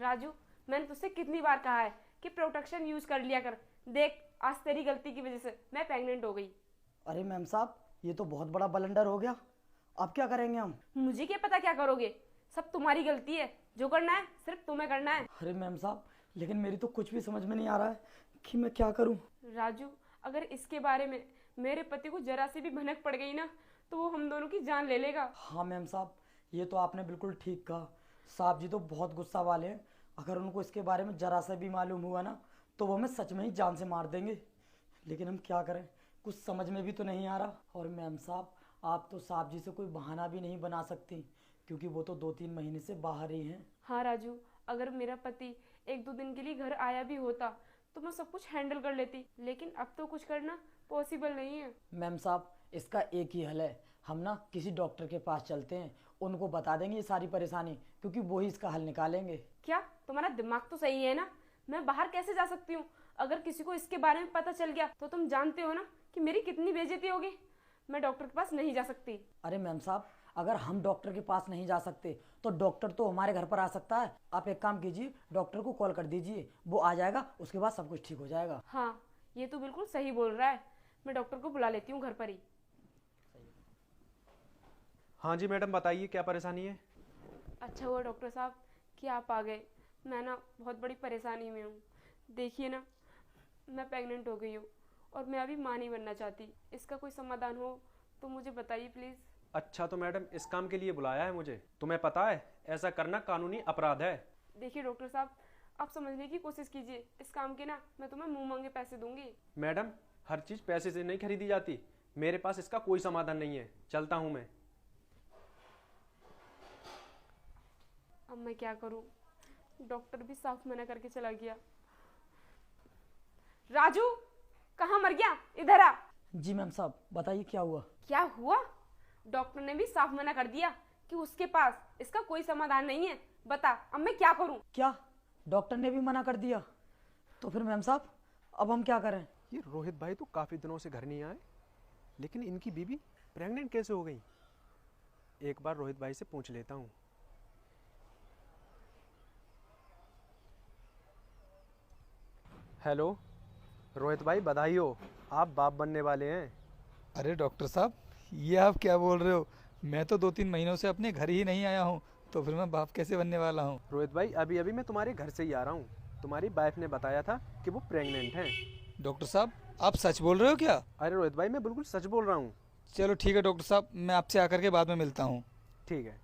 राजू, मैंने तुझसे कितनी बार कहा है कि प्रोटेक्शन यूज कर लिया कर। देख, आज तेरी गलती की वजह से मैं प्रेग्नेंट हो गई। अरे मैम साहब, ये तो बहुत बड़ा ब्लंडर हो गया। अब क्या करेंगे हम? मुझे क्या पता क्या करोगे, सब तुम्हारी गलती है। जो करना है सिर्फ तुम्हें करना है। अरे मैम साहब, लेकिन मेरी तो कुछ भी समझ में नहीं आ रहा है कि मैं क्या करूं। राजू, अगर इसके बारे में मेरे पति को जरा सी भी भनक पड़ गई ना, तो वो हम दोनों की जान ले लेगा। हाँ मैम साहब, ये तो आपने बिल्कुल ठीक कहा। साहब जी तो बहुत गुस्सा वाले हैं। अगर उनको इसके बारे में जरा सा भी मालूम हुआ ना, तो वो हमें सच में ही जान से मार देंगे। लेकिन हम क्या करें, कुछ समझ में भी तो नहीं आ रहा। और मैम साहब, आप तो साहब जी से कोई बहाना भी नहीं बना सकती, क्योंकि वो तो 2-3 महीने से बाहर ही हैं। हाँ राजू, अगर मेरा पति 1-2 दिन के लिए घर आया भी होता तो मैं सब कुछ हैंडल कर लेती, लेकिन अब तो कुछ करना पॉसिबल नहीं है। मैम साहब, इसका एक ही हल है। हम ना किसी डॉक्टर के पास चलते हैं, उनको बता देंगे ये सारी परेशानी, क्योंकि वो ही इसका हल निकालेंगे। क्या तुम्हारा दिमाग तो सही है ना? मैं बाहर कैसे जा सकती हूँ? अगर किसी को इसके बारे में पता चल गया तो तुम जानते हो ना कि मेरी कितनी बेइज्जती होगी। मैं डॉक्टर के पास नहीं जा सकती। अरे मैम साहब, अगर हम डॉक्टर के पास नहीं जा सकते तो डॉक्टर तो हमारे घर पर आ सकता है। आप एक काम कीजिए, डॉक्टर को कॉल कर दीजिए, वो आ जाएगा, उसके बाद सब कुछ ठीक हो जाएगा। हाँ, ये तो बिल्कुल सही बोल रहा है। मैं डॉक्टर को बुला लेती हूँ घर पर ही। हाँ जी मैडम, बताइए क्या परेशानी है। अच्छा हुआ डॉक्टर साहब कि आप आ गए। मैं ना बहुत बड़ी परेशानी में हूँ। देखिए ना, मैं प्रेग्नेंट हो गई हूँ और मैं अभी माँ नहीं बनना चाहती। इसका कोई समाधान हो तो मुझे बताइए प्लीज़। अच्छा, तो मैडम इस काम के लिए बुलाया है मुझे? तुम्हें पता है ऐसा करना कानूनी अपराध है। देखिए डॉक्टर साहब, आप समझने की कोशिश कीजिए। इस काम के ना मैं तुम्हें मुंह मांगे पैसे दूंगी। मैडम, हर चीज पैसे से नहीं खरीदी जाती। मेरे पास इसका कोई समाधान नहीं है, चलता हूँ मैं। अब मैं क्या करूं? डॉक्टर भी साफ मना करके चला गया। राजू, कहाँ मर गया? इधर आ। जी मैम साहब, बताइए क्या हुआ? क्या हुआ? डॉक्टर ने भी साफ मना कर दिया कि उसके पास इसका कोई समाधान नहीं है। बता, अब मैं क्या करूं? क्या डॉक्टर ने भी मना कर दिया? तो फिर मैम साहब, अब हम क्या करें? ये रोहित भाई तो काफी दिनों से घर नहीं आए, लेकिन इनकी बीबी प्रेग्नेंट कैसे हो गई? एक बार रोहित भाई से पूछ लेता हूँ। हेलो रोहित भाई, बधाई हो, आप बाप बनने वाले हैं। अरे डॉक्टर साहब, ये आप क्या बोल रहे हो? मैं तो 2-3 महीनों से अपने घर ही नहीं आया हूँ, तो फिर मैं बाप कैसे बनने वाला हूँ? रोहित भाई, अभी अभी मैं तुम्हारे घर से ही आ रहा हूँ। तुम्हारी वाइफ ने बताया था कि वो प्रेग्नेंट हैं। डॉक्टर साहब, आप सच बोल रहे हो क्या? अरे रोहित भाई, मैं बिल्कुल सच बोल रहा हूँ। चलो ठीक है डॉक्टर साहब, मैं आपसे आकर के बाद में मिलता हूँ। ठीक है।